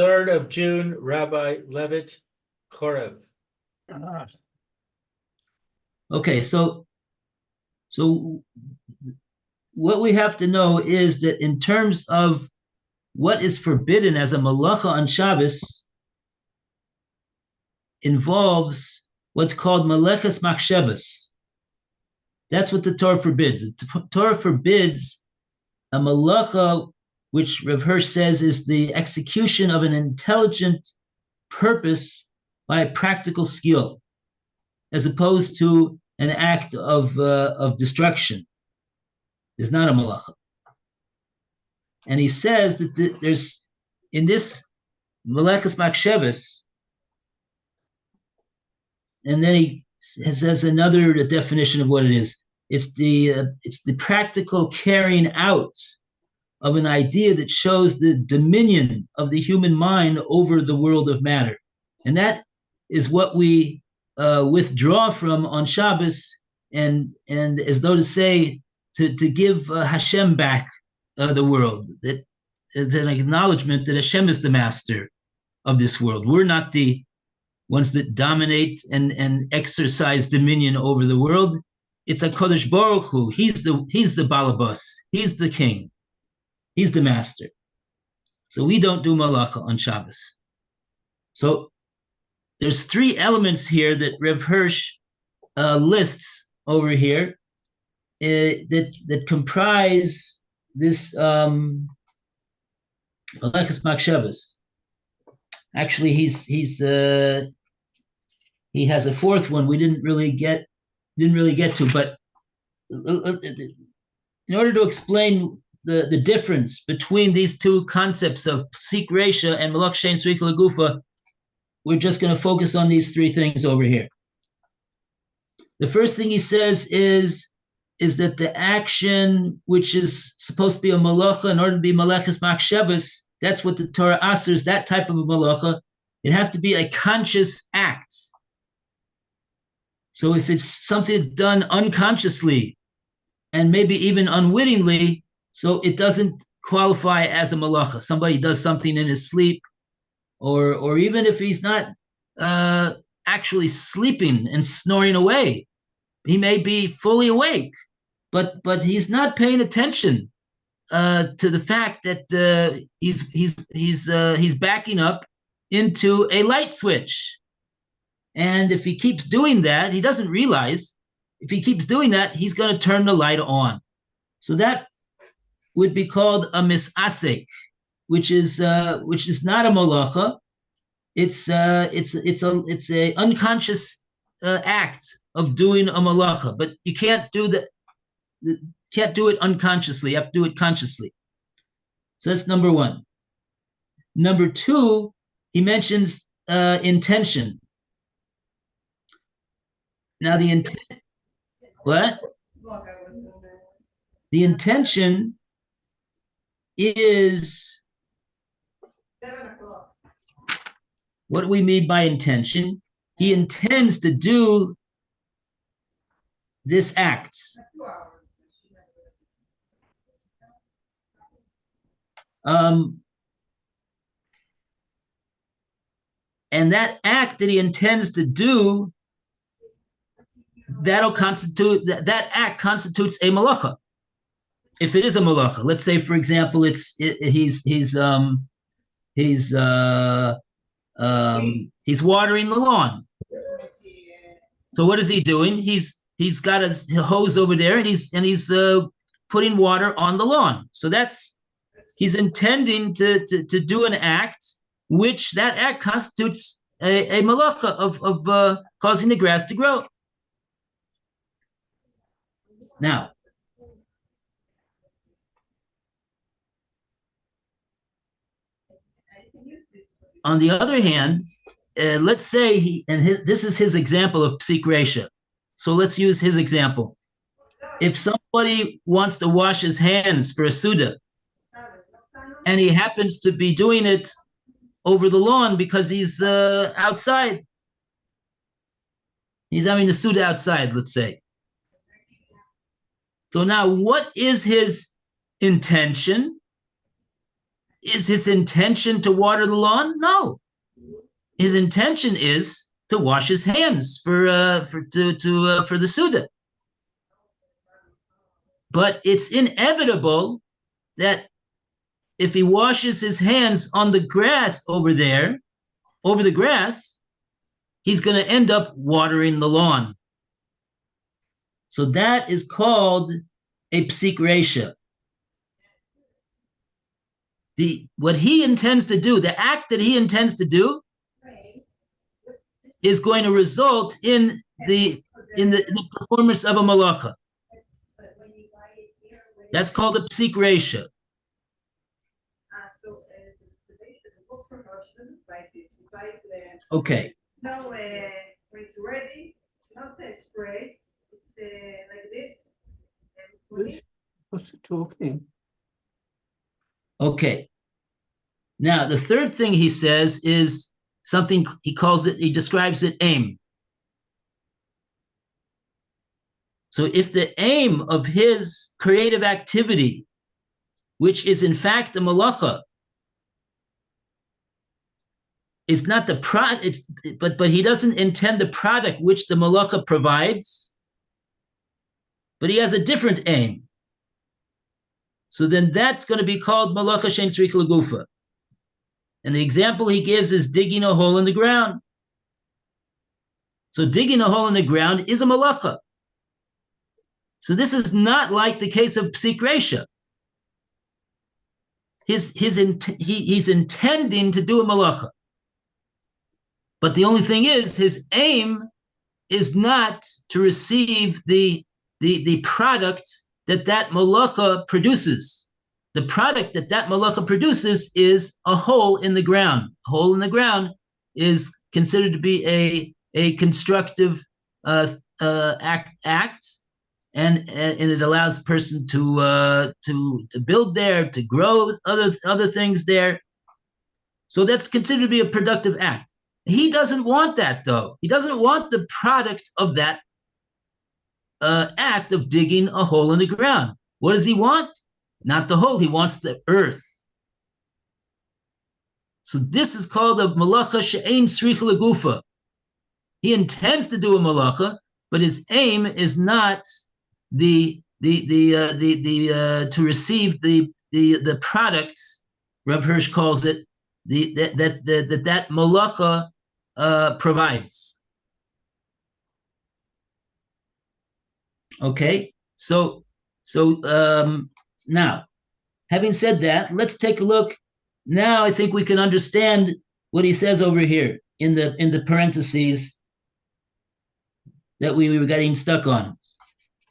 3rd of June, Rabbi Levitt, Horeb. Okay, so what we have to know is that in terms of what is forbidden as a malacha on Shabbos involves what's called maleches machshavos. That's what the Torah forbids. The Torah forbids a malacha, which Rav Hirsch says is the execution of an intelligent purpose by a practical skill, as opposed to an act of destruction. Is not a malacha. And he says that there's, in this maleches machshavos, and then he says another definition of what it is. It's the practical carrying out of an idea that shows the dominion of the human mind over the world of matter. And that is what we withdraw from on Shabbos, and as though to say, to give Hashem back the world. That it's an acknowledgement that Hashem is the master of this world. We're not the ones that dominate and exercise dominion over the world. It's a Kodesh Baruch Hu. He's the Balabas. He's the king. He's the master. So we don't do malacha on Shabbos. So there's 3 elements here that Rav Hirsch lists over here that comprise this maleches machshavos. Actually, he has a 4th one we didn't really get to, but in order to explain the difference between these 2 concepts of psik reisha and malach shein tzrika legufa, we're just going to focus on these 3 things over here. The first thing he says is that the action, which is supposed to be a malacha in order to be maleches machshavos, that's what the Torah asers, that type of a malacha. It has to be a conscious act. So if it's something done unconsciously and maybe even unwittingly, so it doesn't qualify as a malacha. Somebody does something in his sleep, or even if he's not actually sleeping and snoring away, he may be fully awake, but he's not paying attention to the fact that he's backing up into a light switch. And if he keeps doing that, he doesn't realize, if he keeps doing that, he's going to turn the light on. So that would be called a misasek, which is not a malacha. It's a unconscious act of doing a malacha, but you can't do it unconsciously. You have to do it consciously. So that's number 1. Number 2, he mentions intention. Now the intent, what? The intention is, what do we mean by intention? He intends to do this act. And that act that he intends to do, that act constitutes a malacha. If it is a malacha, let's say, for example, he's watering the lawn. So what is he doing? He's got his hose over there, and he's putting water on the lawn. So he's intending to do an act, which that act constitutes a malacha of causing the grass to grow. Now, on the other hand, let's say this is his example of psik reisha. So let's use his example. If somebody wants to wash his hands for a suda, and he happens to be doing it over the lawn because he's outside, he's having the suda outside, let's say. So now, what is his intention? is his intention to water the lawn? No. His intention is to wash his hands for the Suda. But it's inevitable that if he washes his hands on the grass over there, over the grass, he's going to end up watering the lawn. So that is called a psik resha. What he intends to do, the act that he intends to do, is going to result in the performance of a malacha. That's called a psik resha. Okay. No, when it's ready, it's not a spray. It's like this. What's talking? Okay. Now, the third thing he says is something he describes it aim. So if the aim of his creative activity, which is in fact the malacha, is not the product, but he doesn't intend the product which the malacha provides, but he has a different aim. So then that's going to be called malacha shein tzrich legufa. And the example he gives is digging a hole in the ground. So digging a hole in the ground is a malacha. So this is not like the case of psik resha. He's intending to do a malacha. But the only thing is, his aim is not to receive the product that malacha produces. The product that malacha produces is a hole in the ground. A hole in the ground is considered to be a constructive act, and it allows a person to build there, to grow other things there. So that's considered to be a productive act. He doesn't want that, though. He doesn't want the product of that act of digging a hole in the ground. What does he want? Not the hole. He wants the earth. So this is called a malacha she'ein tzrich legufa. He intends to do a malacha, but his aim is not to receive the product. Rav Hirsch calls it that malacha provides. Okay, so now, having said that, let's take a look. Now I think we can understand what he says over here in the parentheses that we were getting stuck on.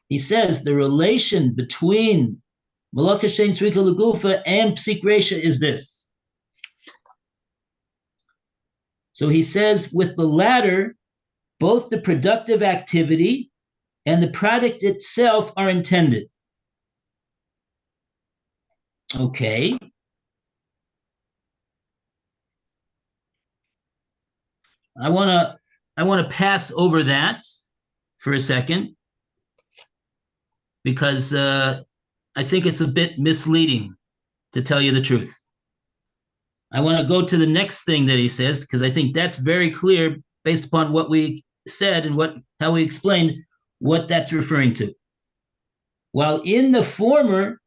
He says the relation between malacha shein tzrich legufa and psik resha is this. So he says with the latter, both the productive activity and the product itself are intended. Okay. I want to pass over that for a second because I think it's a bit misleading, to tell you the truth. I want to go to the next thing that he says because I think that's very clear based upon what we said and how we explained what that's referring to. While in the former,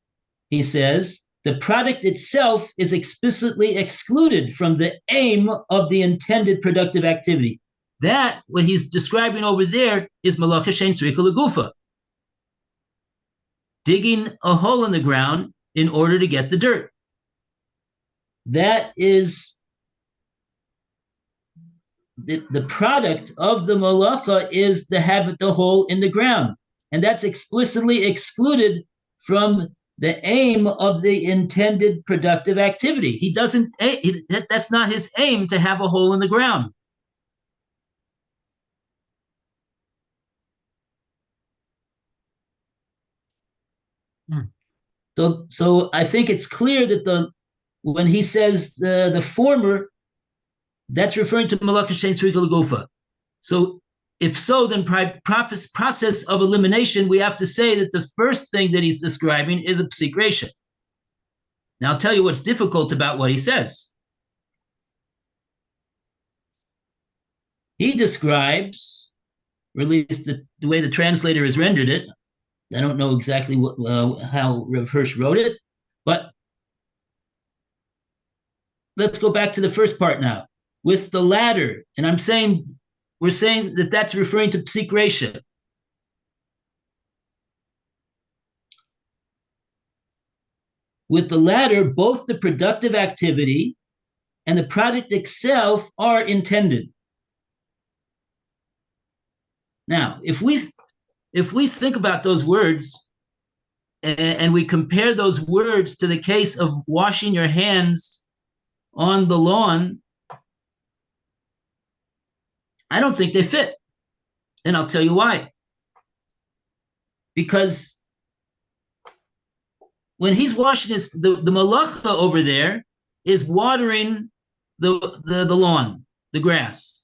he says, the product itself is explicitly excluded from the aim of the intended productive activity. That, what he's describing over there, is malacha shein tzrich legufa. Digging a hole in the ground in order to get the dirt. That is the product of the malacha is to have the hole in the ground. And that's explicitly excluded from the aim of the intended productive activity. He doesn't, that's not his aim to have a hole in the ground. So I think it's clear that when he says the former, that's referring to malacha shein tzrich legufa. So if so, then process of elimination, we have to say that the first thing that he's describing is a psik resha. Now I'll tell you what's difficult about what he says. He describes, or at least the way the translator has rendered it, I don't know exactly how Rav Hirsch wrote it, but let's go back to the first part now. With the latter, and we're saying that that's referring to psik resha. With the latter, both the productive activity and the product itself are intended. Now, if we think about those words and we compare those words to the case of washing your hands on the lawn, I don't think they fit. And I'll tell you why. Because when he's washing the malacha over there is watering the lawn, the grass.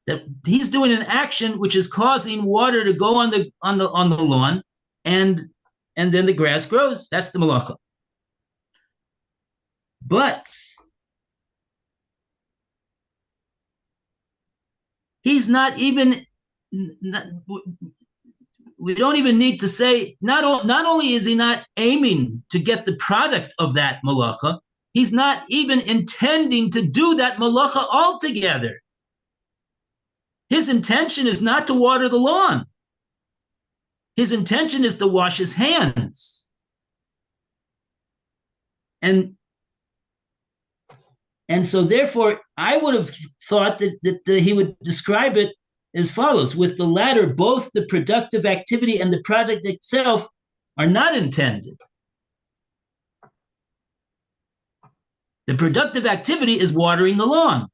That he's doing an action which is causing water to go on the lawn, and then the grass grows. That's the malacha. But he's not even. We don't even need to say. Not only is he not aiming to get the product of that malacha, he's not even intending to do that malacha altogether. His intention is not to water the lawn. His intention is to wash his hands. And so therefore, I would have thought that he would describe it as follows. With the latter, both the productive activity and the product itself are not intended. The productive activity is watering the lawn.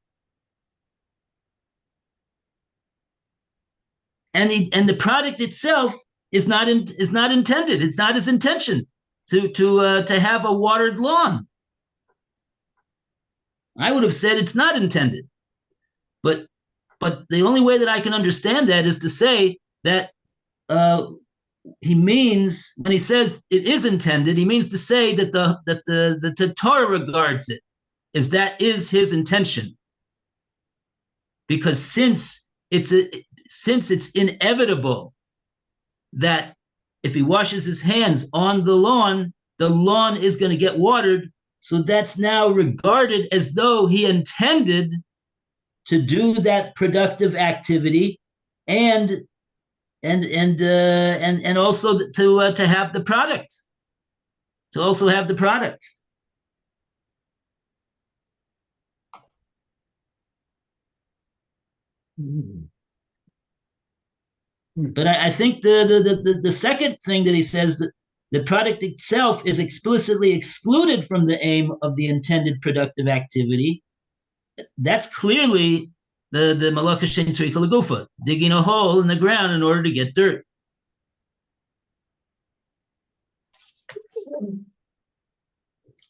And the product itself is not intended. It's not his intention to have a watered lawn. I would have said it's not intended, but the only way that I can understand that is to say that he means, when he says it is intended, he means to say that the Torah regards it as that is his intention, because since it's inevitable that if he washes his hands on the lawn is going to get watered. So that's now regarded as though he intended to do that productive activity and also to have the product, to also have the product. But I think the second thing that he says, that the product itself is explicitly excluded from the aim of the intended productive activity, that's clearly the malacha shein tzricha legufa, digging a hole in the ground in order to get dirt.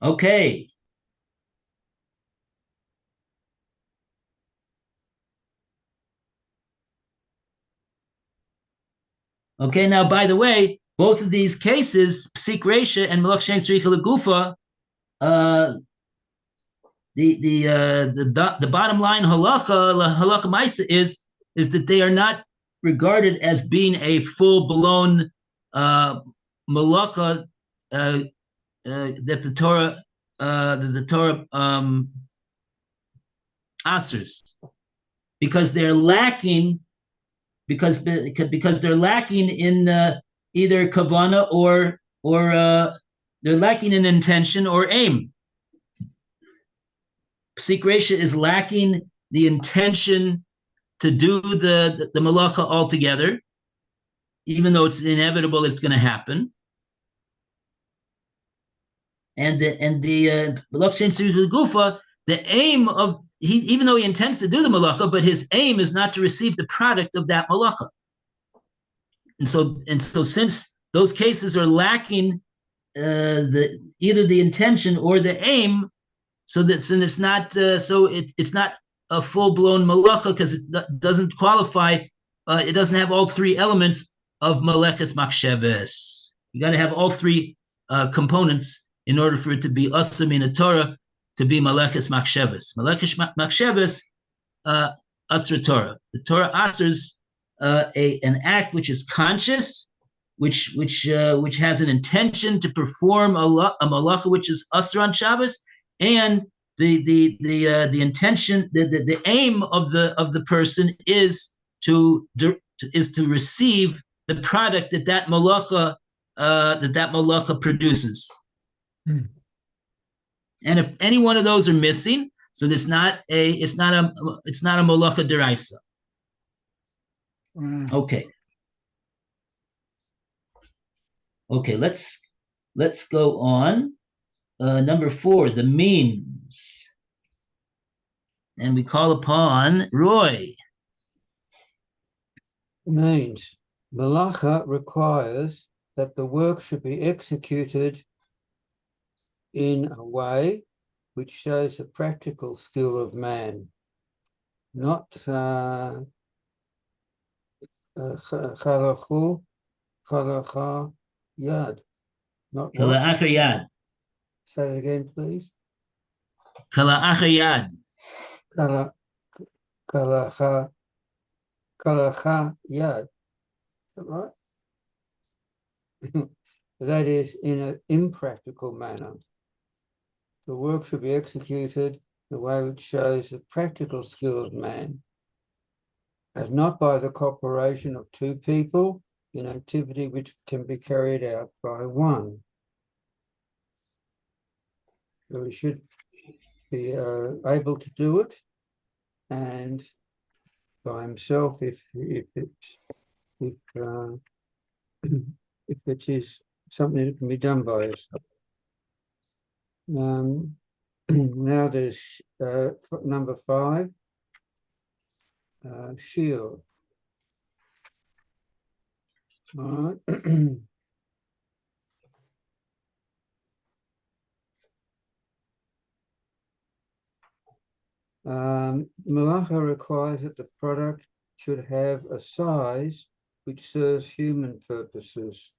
Okay. Okay, now, by the way, both of these cases, psik resha and malacha shein tzricha legufa, the bottom line halacha ma'isa is that they are not regarded as being a full-blown malacha that the Torah asers, because they're lacking, because they're lacking in either kavana or they're lacking in intention or aim. Psik resha is lacking the intention to do the malacha altogether, even though it's inevitable it's going to happen. And the malacha shein tzricha legufa, the aim of even though he intends to do the malacha, but his aim is not to receive the product of that malacha. And so since those cases are lacking either the intention or the aim, so it's not it's not a full-blown malacha, because it doesn't qualify. It doesn't have all three elements of maleches machsheves. You got to have all three components in order for it to be Asr Min Torah, to be Malachis Machshavas. Malachis Machshavas, Asr Torah. The Torah asers an act which is conscious, which has an intention to perform a malacha which is Asr on Shabbos, and the intention, the aim of the person is to receive the product that malacha produces. And if any one of those are missing, so it's not a malacha deraisa. Okay. Okay, let's go on. Number 4, the means. And we call upon Roy. Means. Malacha requires that the work should be executed in a way which shows the practical skill of man, not chalacha yad. Not Kala'acha yad. Say it again, please. Kala'acha yad. Kalacha yad. Is that right? That is in an impractical manner. The work should be executed the way which shows the practical skill of man, and not by the cooperation of two people in activity which can be carried out by one. So we should be able to do it, and by himself if it is something that can be done by us. Now there's number 5, shield. All right. Malacha requires that the product should have a size which serves human purposes.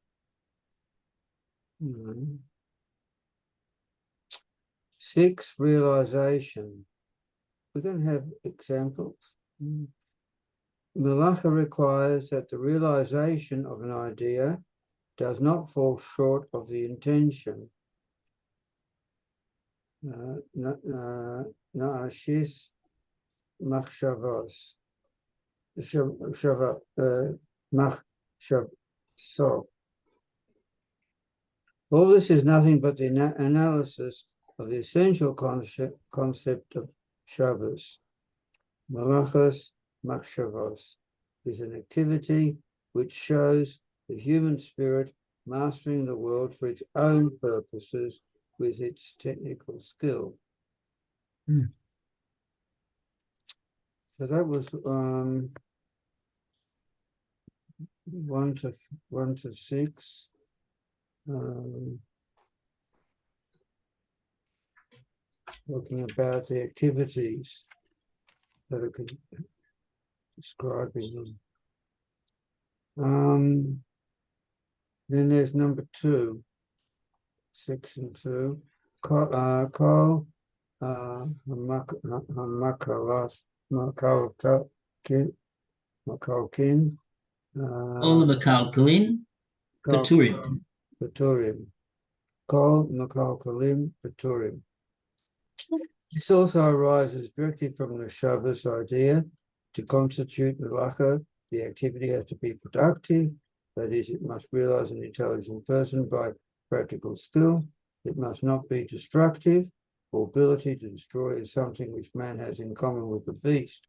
6, realization. We don't have examples. Malacha requires that the realization of an idea does not fall short of the intention. Na'ashis machshavos. So all this is nothing but the analysis of the essential concept of Shabbos. Malachas machshavos is an activity which shows the human spirit mastering the world for its own purposes with its technical skill. So that was 1 to 6. Talking about the activities that are describing them. Then there's number 2, section 2. Kol makalkin. All the makalkalin, Peturim. Peturim. Kol makalkalim Peturim. This also arises directly from the Shabbos idea. To constitute malacha, the activity has to be productive. That is, it must realize an intelligent person by practical skill. It must not be destructive. Or ability to destroy is something which man has in common with the beast.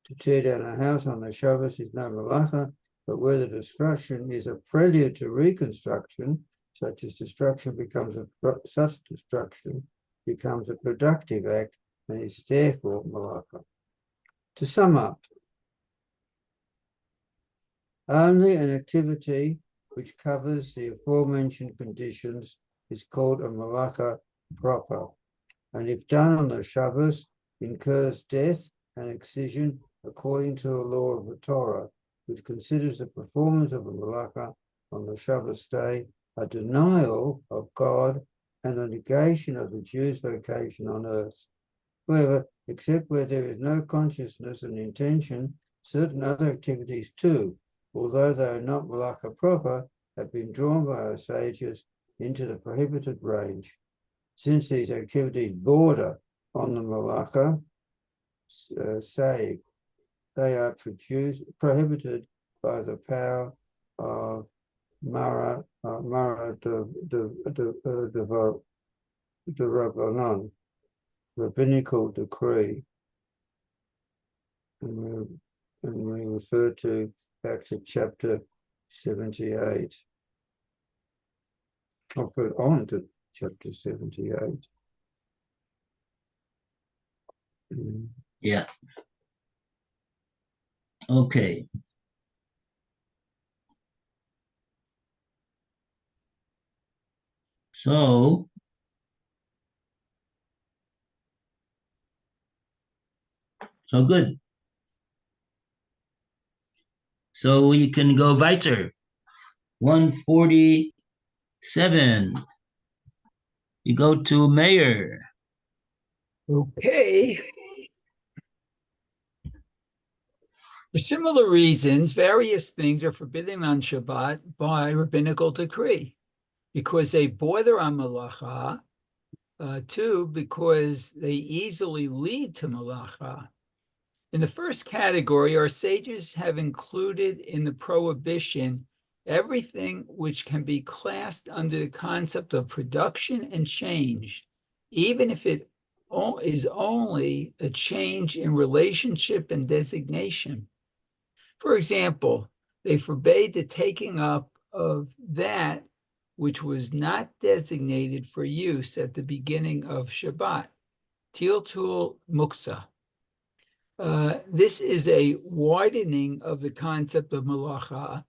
To tear down a house on the Shabbos is no malacha, but where the destruction is a prelude to reconstruction, such destruction becomes a productive act and is therefore malacha. To sum up, only an activity which covers the aforementioned conditions is called a malacha proper, and if done on the Shabbos, incurs death and excision according to the law of the Torah, which considers the performance of a malacha on the Shabbos day a denial of God and a negation of the Jew's vocation on earth. However, except where there is no consciousness and intention, certain other activities too, although they are not malacha proper, have been drawn by our sages into the prohibited range. Since these activities border on the malacha, say they are prohibited by the power of Mara de Rabbanon, rabbinical decree, and we refer to back to chapter 78. Offered on to chapter 78. Yeah. Okay. So good. So we can go weiter. 147. You go to Mayor. Okay. For similar reasons, various things are forbidden on Shabbat by rabbinical decree, because they border on malacha, two, because they easily lead to malacha. In the first category, our sages have included in the prohibition everything which can be classed under the concept of production and change, even if it is only a change in relationship and designation. For example, they forbade the taking up of that which was not designated for use at the beginning of Shabbat, tiltul muksa. This is a widening of the concept of malacha,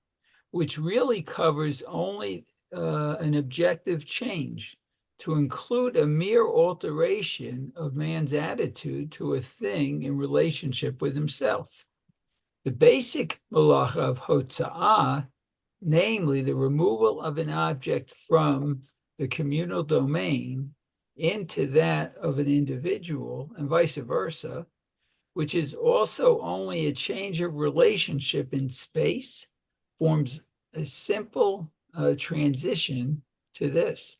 which really covers only an objective change, to include a mere alteration of man's attitude to a thing in relationship with himself. The basic malacha of hotza'ah, namely the removal of an object from the communal domain into that of an individual, and vice versa, which is also only a change of relationship in space, forms a simple transition to this.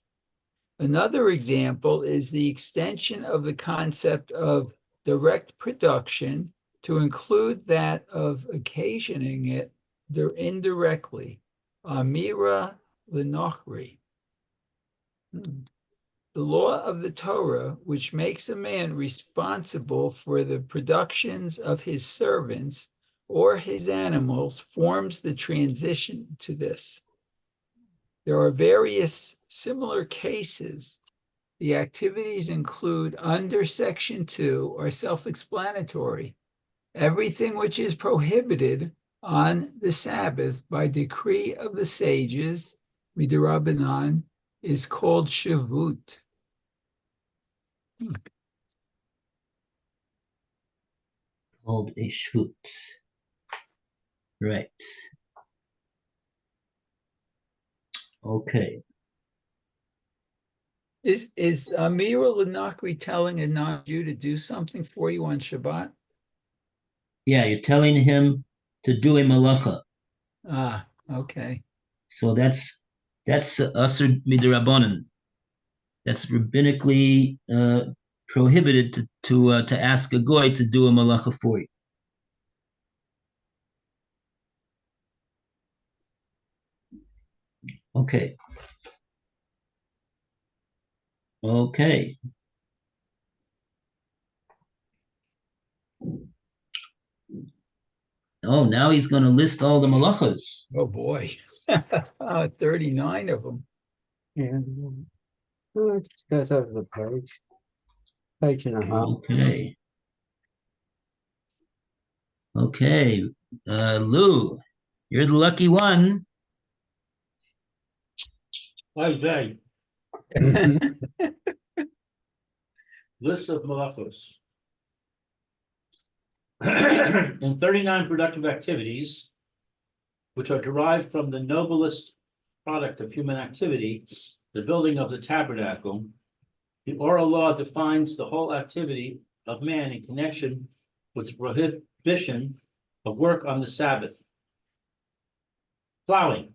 Another example is the extension of the concept of direct production to include that of occasioning it indirectly, amira l'nochri. The law of the Torah, which makes a man responsible for the productions of his servants or his animals, forms the transition to this. There are various similar cases. The activities include under section 2 are self-explanatory. Everything which is prohibited on the Sabbath by decree of the sages, midrabanan, is called shavut. Called a shvut. Right. Okay. Is Amira Lanakri telling a non-Jew to do something for you on Shabbat? Yeah, you're telling him to do a malacha. Ah, okay. So that's asur midrabanan. That's rabbinically prohibited to ask a goy to do a malacha for you. Okay. Okay. Oh, now he's going to list all the malachas. Oh boy, 39 of them. Yeah. Well, it just goes over the page and a half. Okay. Okay. Lou, you're the lucky one. Okay, list of malachos. And 39 productive activities, which are derived from the noblest product of human activity, the building of the tabernacle, the oral law defines the whole activity of man in connection with the prohibition of work on the Sabbath. Plowing,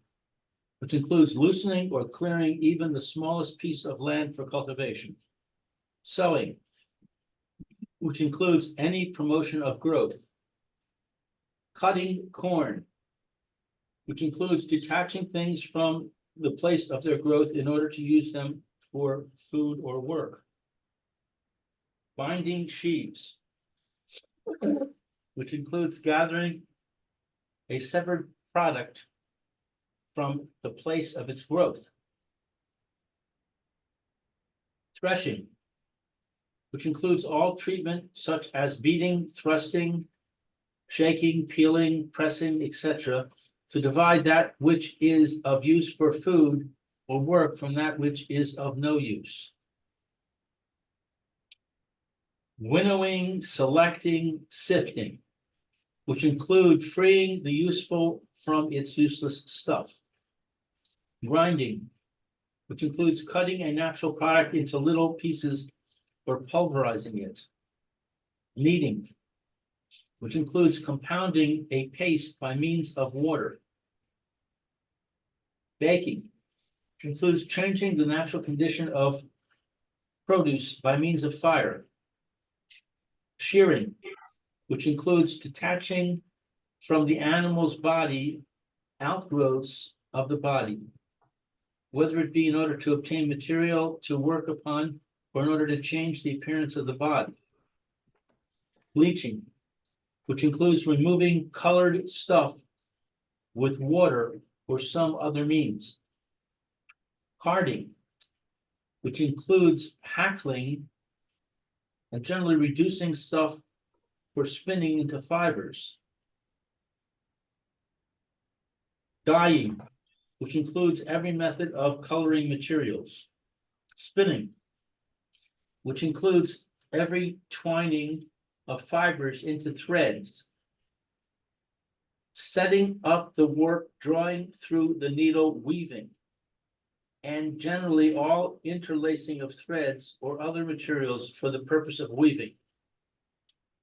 which includes loosening or clearing even the smallest piece of land for cultivation. Sowing, which includes any promotion of growth. Cutting corn, which includes detaching things from the place of their growth in order to use them for food or work. Binding sheaves, which includes gathering a severed product from the place of its growth. Threshing, which includes all treatment such as beating, thrusting, shaking, peeling, pressing, etc., to divide that which is of use for food or work from that which is of no use. Winnowing, selecting, sifting, which include freeing the useful from its useless stuff. Grinding, which includes cutting a natural product into little pieces or pulverizing it. Kneading, which includes compounding a paste by means of water. Baking, which includes changing the natural condition of produce by means of fire. Shearing, which includes detaching from the animal's body outgrowths of the body, whether it be in order to obtain material to work upon or in order to change the appearance of the body. Bleaching, which includes removing colored stuff with water or some other means. Carding, which includes hackling and generally reducing stuff for spinning into fibers. Dyeing, which includes every method of coloring materials. Spinning, which includes every twining of fibers into threads. Setting up the work, drawing through the needle, weaving, and generally all interlacing of threads or other materials for the purpose of weaving.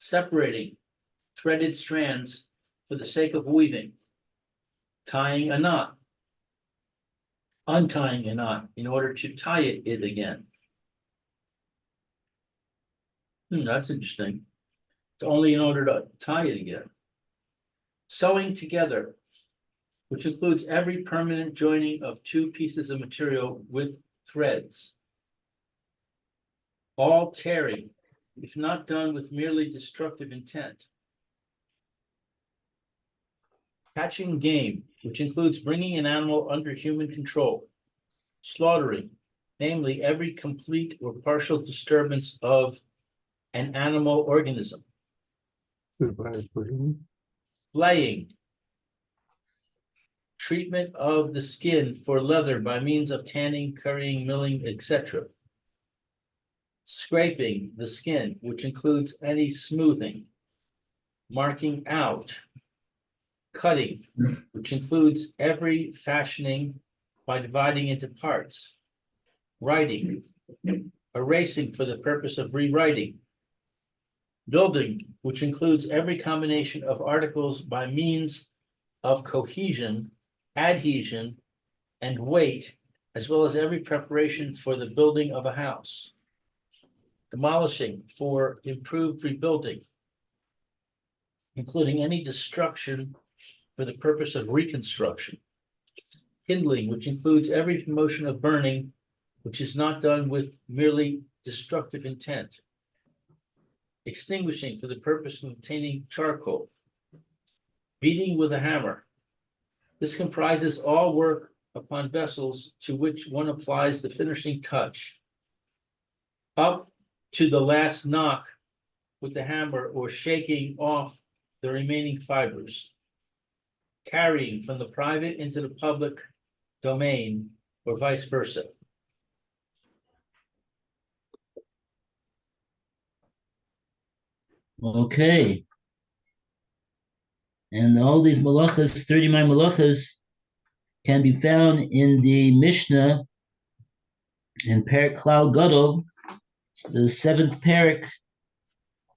Separating threaded strands for the sake of weaving. Tying a knot. Untying a knot in order to tie it again. That's interesting. It's only in order to tie it again. Sewing together, which includes every permanent joining of two pieces of material with threads. All tearing, if not done with merely destructive intent. Catching game, which includes bringing an animal under human control. Slaughtering, namely every complete or partial disturbance of an animal organism. Flaying, treatment of the skin for leather by means of tanning, currying, milling, etc. Scraping the skin, which includes any smoothing. Marking out. Cutting, which includes every fashioning by dividing into parts. Writing, erasing for the purpose of rewriting. Building, which includes every combination of articles by means of cohesion, adhesion, and weight, as well as every preparation for the building of a house. Demolishing for improved rebuilding, including any destruction for the purpose of reconstruction. Kindling, which includes every motion of burning, which is not done with merely destructive intent. Extinguishing for the purpose of obtaining charcoal. Beating with a hammer. This comprises all work upon vessels to which one applies the finishing touch, up to the last knock with the hammer or shaking off the remaining fibers. Carrying from the private into the public domain or vice versa. Okay. And all these malachas, 39 malachas, can be found in the Mishnah in Perek Klal Gadol, the seventh Perek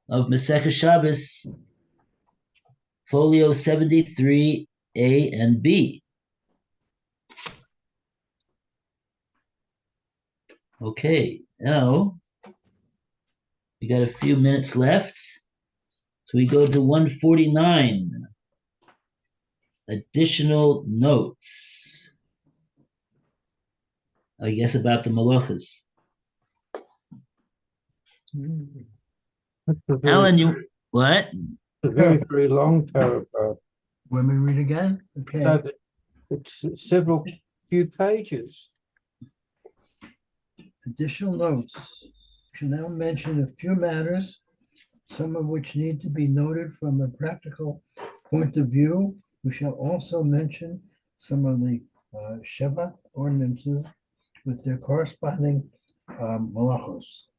of Masechah Shabbos, folio 73, A and B. Okay, now we got a few minutes left. So we go to 149. Additional notes. I guess about the malachas. That's a Alan, you what? very long paragraph. Let me read again. Okay. No, but it's several few pages. Additional notes. We shall now mention a few matters, some of which need to be noted from a practical point of view. We shall also mention some of the Shabbat ordinances with their corresponding malachos.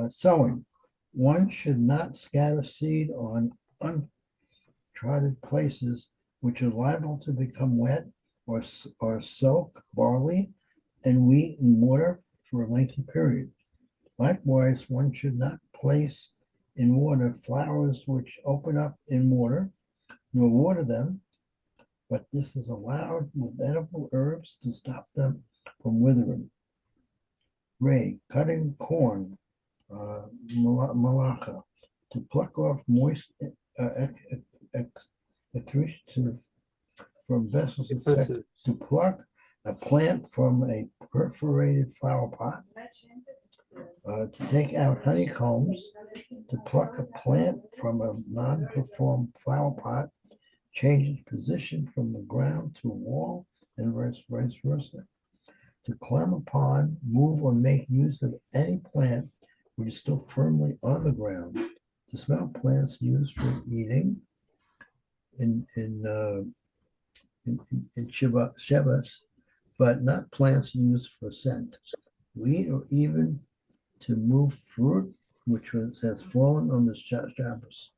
Sowing. One should not scatter seed on untrodden places which are liable to become wet, or soak barley and wheat in water for a lengthy period. Likewise, one should not place in water flowers which open up in water, nor water them, but this is allowed with edible herbs to stop them from withering. Cutting corn, malacha, to pluck off moist excretions from vessels, etc. To pluck a plant from a perforated flower pot, to take out honeycombs, to pluck a plant from a non-performed flower pot, change its position from the ground to a wall, and vice versa. To climb upon, move, or make use of any plant which is still firmly on the ground. To smell plants used for eating in Shabbos, but not plants used for scent. Wheat, or even to move fruit which has fallen on the Shabbos.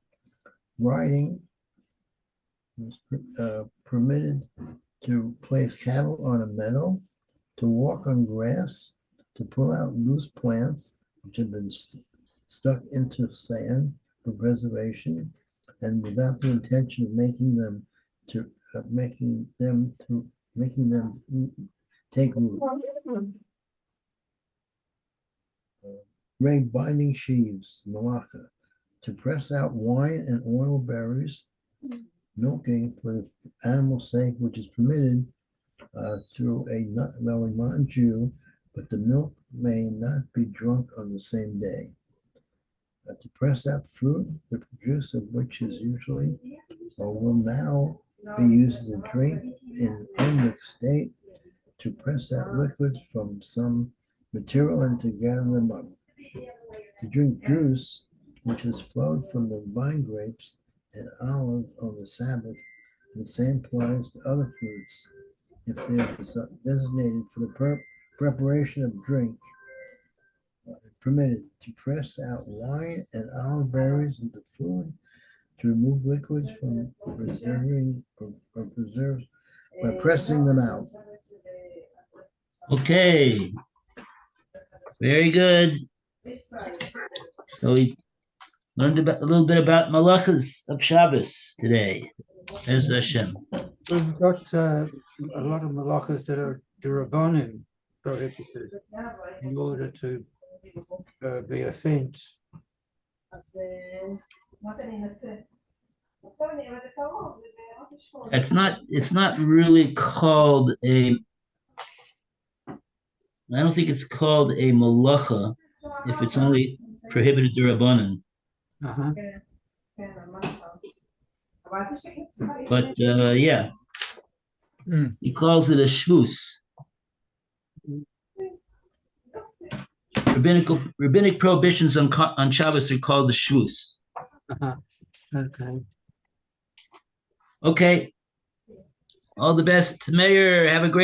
Riding was permitted to place cattle on a meadow, to walk on grass, to pull out loose plants which have been stuck into sand for preservation, and without the intention of making them take root. Binding sheaves, malacha, to press out wine and oil berries, milking for the animal's sake, which is permitted through a non-Jew, but the milk may not be drunk on the same day. To press out fruit, the produce of which is usually or will now be used as a drink in unmixed state, to press out liquids from some material and to gather them up. To drink juice which has flowed from the vine grapes and olives on the Sabbath, and the same applies to other fruits if they are designated for the preparation of drink. Permitted to press out wine and olive berries into food, to remove liquids from preserving or preserves by pressing them out. Okay. Very good. So we learned a little bit about malachas of Shabbos today. There's Hashem. We've got a lot of malachas that are derabanan prohibited in order to be offense. It's not really called a, I don't think it's called a malacha if it's only prohibited derabanan. Uh-huh. But yeah, he calls it a shvus. Rabbinic prohibitions on Shabbos are called the shvus. Uh-huh. Okay. Okay. All the best, Mayor. Have a great